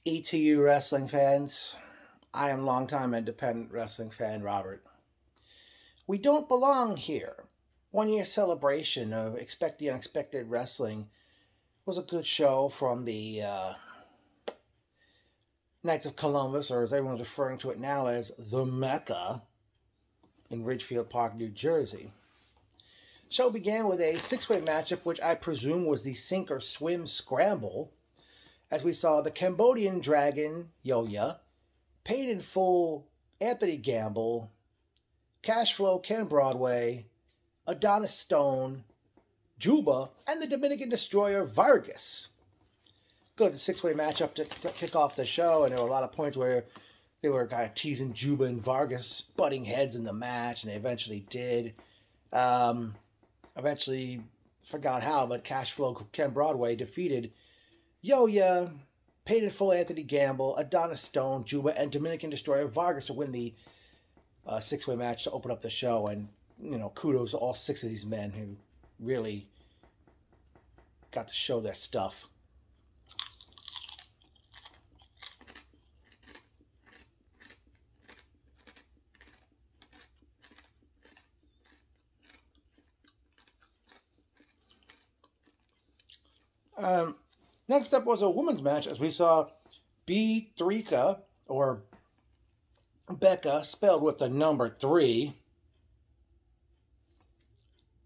ETU wrestling fans. I am longtime independent wrestling fan Robert. We don't belong here. 1 year celebration of Expect the Unexpected Wrestling was a good show from the Knights of Columbus, or as everyone's referring to it now as the Mecca, in Ridgefield Park, New Jersey. Show began with a six-way matchup, which I presume was the sink or swim scramble, as we saw the Cambodian Dragon, Yo-Ya, Paid in Full, Anthony Gamble, Cashflow, Ken Broadway, Adonis Stone, Juba, and the Dominican Destroyer, Vargas. Good six-way matchup to kick off the show, and there were a lot of points where they were kind of teasing Juba and Vargas butting heads in the match, and they eventually did. Eventually, forgot how, but Cashflow, Ken Broadway defeated Yo-Ya, Paid in Full Anthony Gamble, Adonis Stone, Juba, and Dominican Destroyer Vargas to win the six-way match to open up the show. And, kudos to all six of these men who really got to show their stuff. Next up was a women's match, as we saw B. Thrika, or Becca, spelled with the number 3,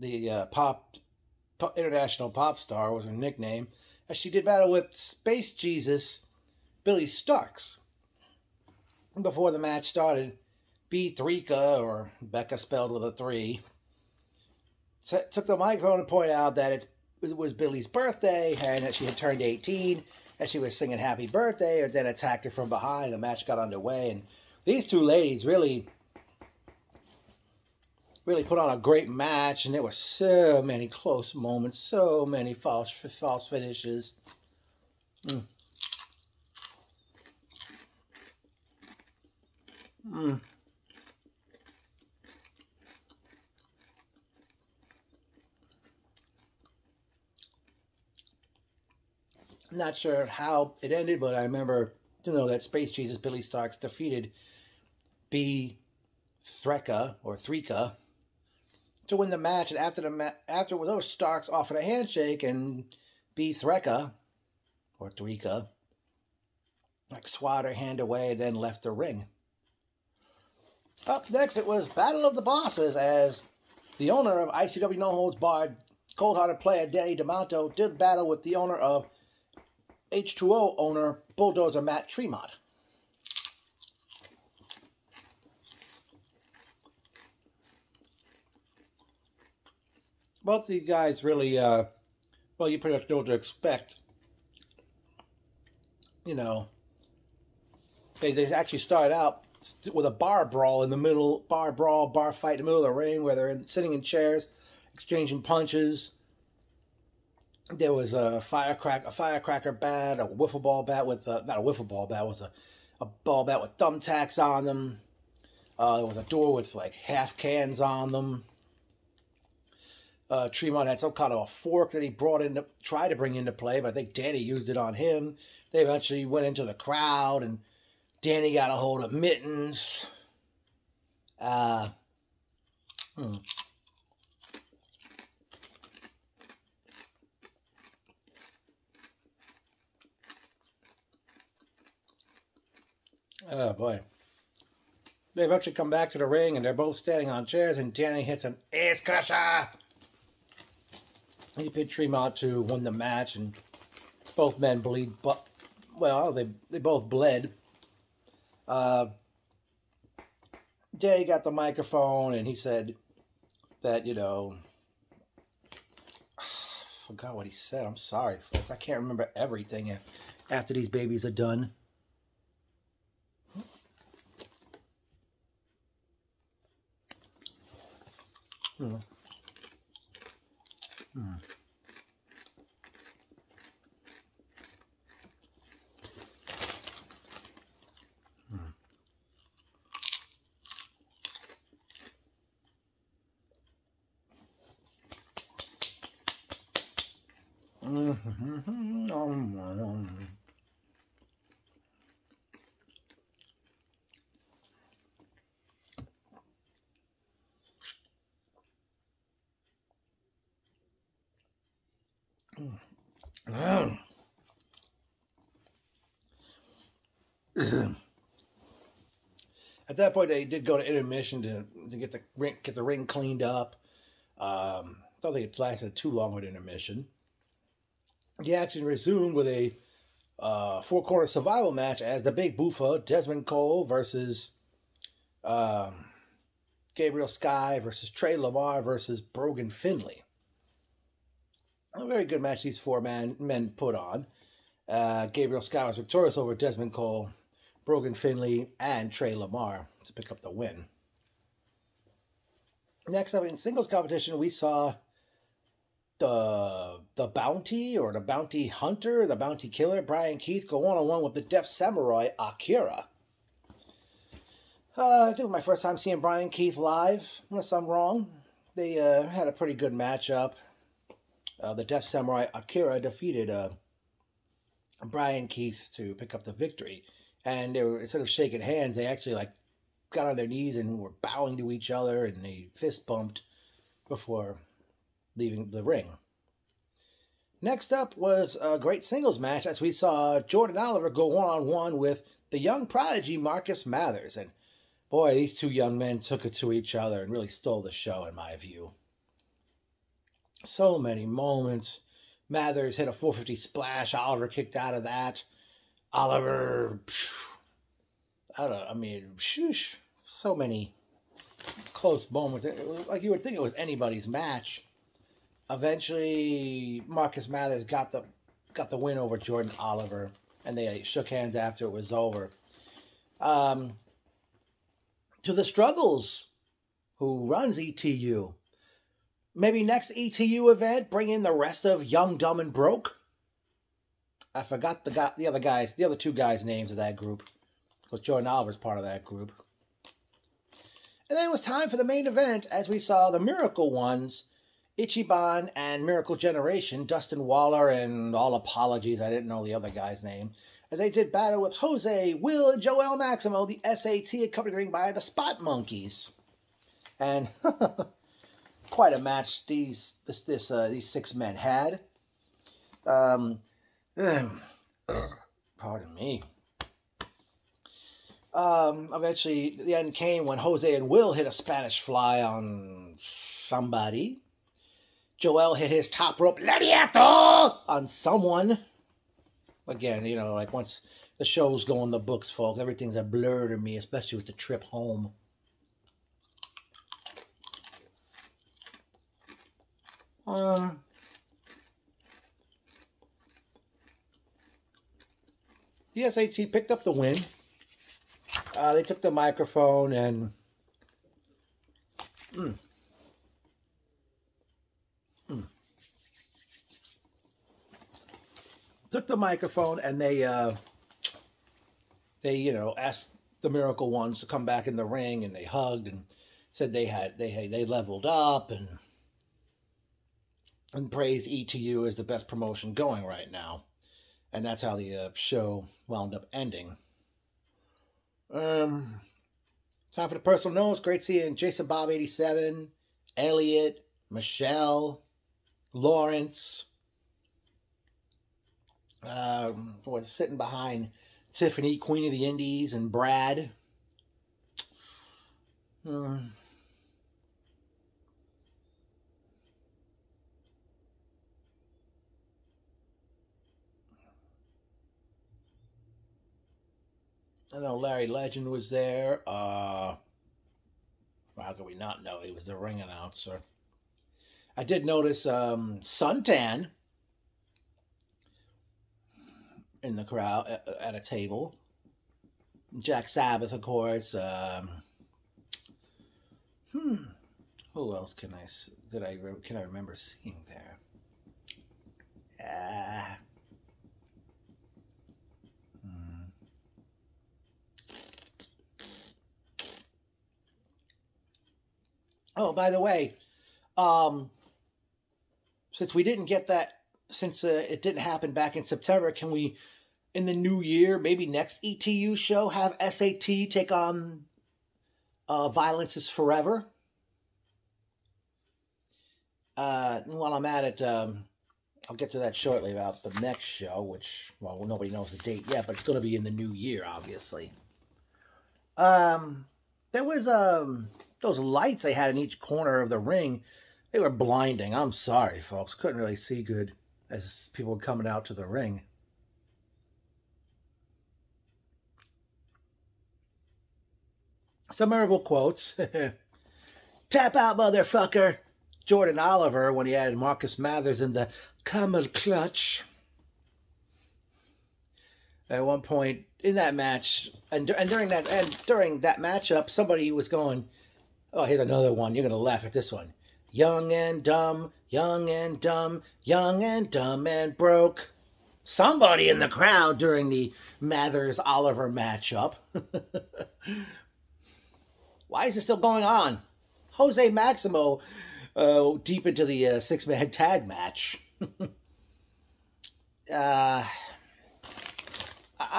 the international pop star was her nickname, as she did battle with Space Jesus, Billy Starks. Before the match started, B. Thrika, or Becca spelled with a 3, took the microphone and pointed out that it was Billy's birthday and that she had turned 18 and she was singing happy birthday, and then attacked her from behind. The match got underway, and these two ladies really put on a great match, and there were so many close moments, so many false finishes. Not sure how it ended, but I remember that Space Jesus Billy Starks defeated B. Threka to win the match, and after it was over, Starks offered a handshake, and B. Threka swatted her hand away and then left the ring. Up next, it was Battle of the Bosses, as the owner of ICW No Holds Barred, cold-hearted player Danny DeMonto, did battle with the owner of H2O owner Bulldozer Matt Tremont. Both of these guys really, well, you pretty much know what to expect. They actually started out with a bar brawl in the middle, bar fight in the middle of the ring, where they're sitting in chairs, exchanging punches. There was a firecracker bat, a wiffle ball bat with, not a wiffle ball bat, it was a ball bat with thumbtacks on them. There was a door with like half cans on them. Tremont had some kind of a fork that he tried to bring into play, but I think Danny used it on him. They eventually went into the crowd, and Danny got a hold of mittens. Oh, boy. They eventually come back to the ring, and they're both standing on chairs, and Danny hits an ace crusher. He pinned Tremont to win the match, and both men bleed, but, well, they both bled. Danny got the microphone, and he said that, I forgot what he said. I'm sorry, folks. I can't remember everything after these babies are done. At that point, they did go to intermission to get the ring cleaned up. Don't think it lasted too long with intermission. The action resumed with a four-quarter survival match as the Big Buffa, Desmond Cole versus Gabriel Sky versus Trey Lamar versus Brogan Finley. A very good match these four men put on. Gabriel Sky was victorious over Desmond Cole, Brogan Finley, and Trey Lamar to pick up the win. Next up in singles competition, we saw the Bounty, or the Bounty Hunter, the Bounty Killer, Brian Keith, go one-on-one with the Deaf Samurai, Akira. I think it was my first time seeing Brian Keith live, unless I'm wrong. They had a pretty good matchup. The Deaf Samurai, Akira, defeated Brian Keith to pick up the victory. And they were, instead of shaking hands, they actually got on their knees and were bowing to each other, and they fist bumped before leaving the ring. Next up was a great singles match as we saw Jordan Oliver go one-on-one with the young prodigy Marcus Mathers. And boy, these two young men took it to each other and really stole the show in my view. So many moments. Mathers hit a 450 splash. Oliver kicked out of that. Oliver, so many close moments. It was like you would think it was anybody's match. Eventually, Marcus Mathers got the win over Jordan Oliver, and they shook hands after it was over. To the Struggles, who runs ETU. Maybe next ETU event, bring in the rest of Young, Dumb, and Broke. I forgot the other two guys' names of that group. Because Jordan Oliver's part of that group. And then it was time for the main event as we saw the Miracle Ones, Ichiban and Miracle Generation, Dustin Waller, and all apologies, I didn't know the other guy's name, as they did battle with Jose, Will, and Joel Maximo, the SAT, accompanied by the Spot Monkeys. And quite a match these six men had. Pardon me. Eventually, the end came when Jose and Will hit a Spanish fly on somebody. Joel hit his top rope lariato on someone. Again, once the show's going the books, folks, everything's a blur to me, especially with the trip home. The SAT picked up the win. They took the microphone and they asked the Miracle Ones to come back in the ring, and they hugged and said they leveled up and praised ETU as the best promotion going right now. And that's how the show wound up ending. Time for the personal notes. Great seeing Jason Bob 87, Elliot, Michelle, Lawrence. Was sitting behind Tiffany, Queen of the Indies, and Brad. I know Larry Legend was there. How could we not know he was the ring announcer? I did notice Suntan in the crowd at a table. Jack Sabbath, of course. Who else can I remember seeing there? Oh, by the way, since we didn't get that, since it didn't happen back in September, can we, in the new year, maybe next ETU show, have SAT take on Violence is Forever? While I'm at it, I'll get to that shortly about the next show, which, well, nobody knows the date yet, but it's going to be in the new year, obviously. There was those lights they had in each corner of the ring. They were blinding. I'm sorry, folks. Couldn't really see good as people were coming out to the ring. Some memorable quotes. Tap out, motherfucker. Jordan Oliver when he had Marcus Mathers in the camel clutch. At one point in that match, and during that matchup, somebody was going, "Oh, here's another one. You're gonna laugh at this one. Young and dumb, young and dumb, young and dumb and broke." Somebody in the crowd during the Mathers Oliver matchup. Why is it still going on? Jose Maximo deep into the six-man tag match. I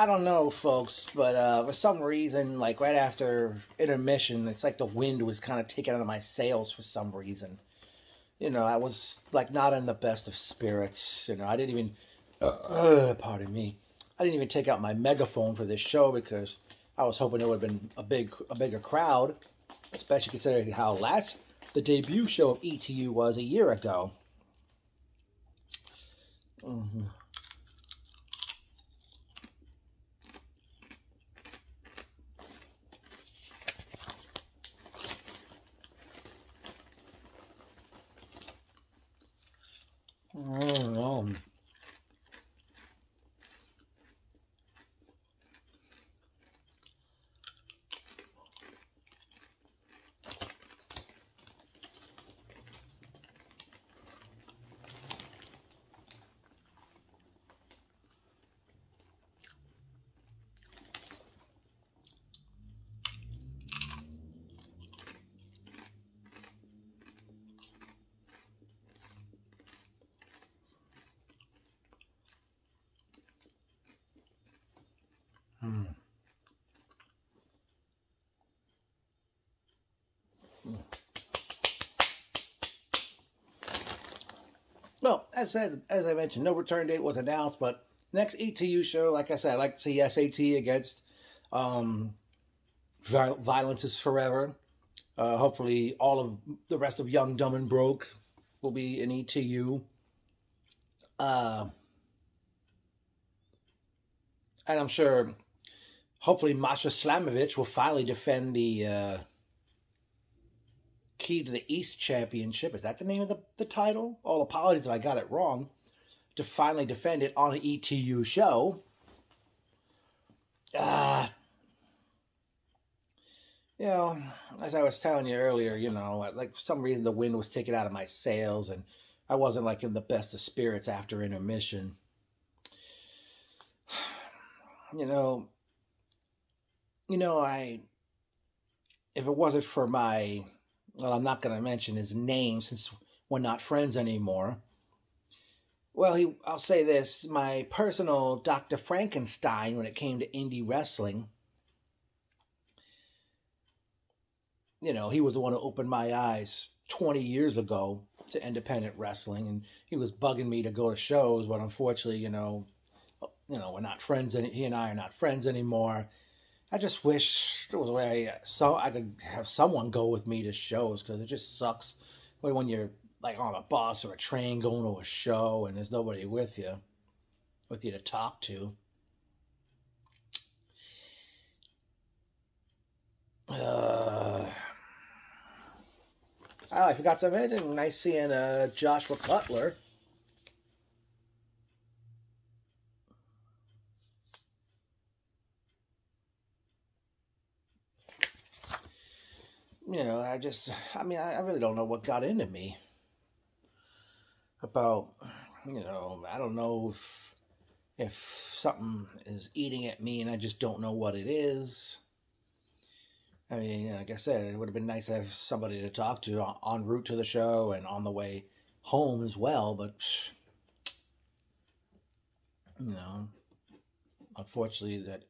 don't know, folks, but for some reason, like right after intermission, it's like the wind was kind of taken out of my sails for some reason. You know, I was like not in the best of spirits. You know, I didn't even, pardon me, I didn't even take out my megaphone for this show because I was hoping it would have been a bigger crowd, especially considering how the debut show of ETU was a year ago. Mm-hmm. Oh, Well, as I mentioned, no return date was announced, but next ETU show, like I said, I'd like to see SAT against Violence is Forever. Hopefully all of the rest of Young, Dumb, and Broke will be in ETU. And I'm sure, hopefully, Masha Slamovich will finally defend the Key to the East Championship. Is that the name of the title? All apologies if I got it wrong. To finally defend it on an ETU show. You know, as I was telling you earlier, you know, like for some reason the wind was taken out of my sails and I wasn't like in the best of spirits after intermission. You know, if it wasn't for my, well, I'm not going to mention his name since we're not friends anymore. Well, I'll say this, my personal Dr. Frankenstein when it came to indie wrestling. You know, he was the one who opened my eyes 20 years ago to independent wrestling, and he was bugging me to go to shows, but unfortunately, you know, we're not friends, and he and I are not friends anymore. I just wish there was a way I could have someone go with me to shows, because it just sucks when you're like on a bus or a train going to a show and there's nobody with you to talk to. I forgot to mention, nice seeing Joshua Cutler. You know, I really don't know what got into me about, you know, I don't know if something is eating at me and I just don't know what it is. I mean, like I said, it would have been nice to have somebody to talk to en route to the show and on the way home as well, but, you know, unfortunately that,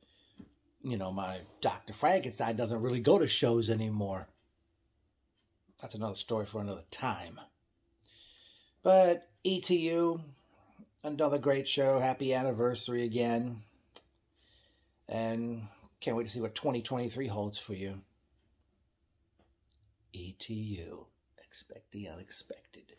you know, my Dr. Frankenstein doesn't really go to shows anymore. That's another story for another time. But ETU, Another great show. Happy anniversary again. And can't wait to see what 2023 holds for you. ETU. Expect the unexpected.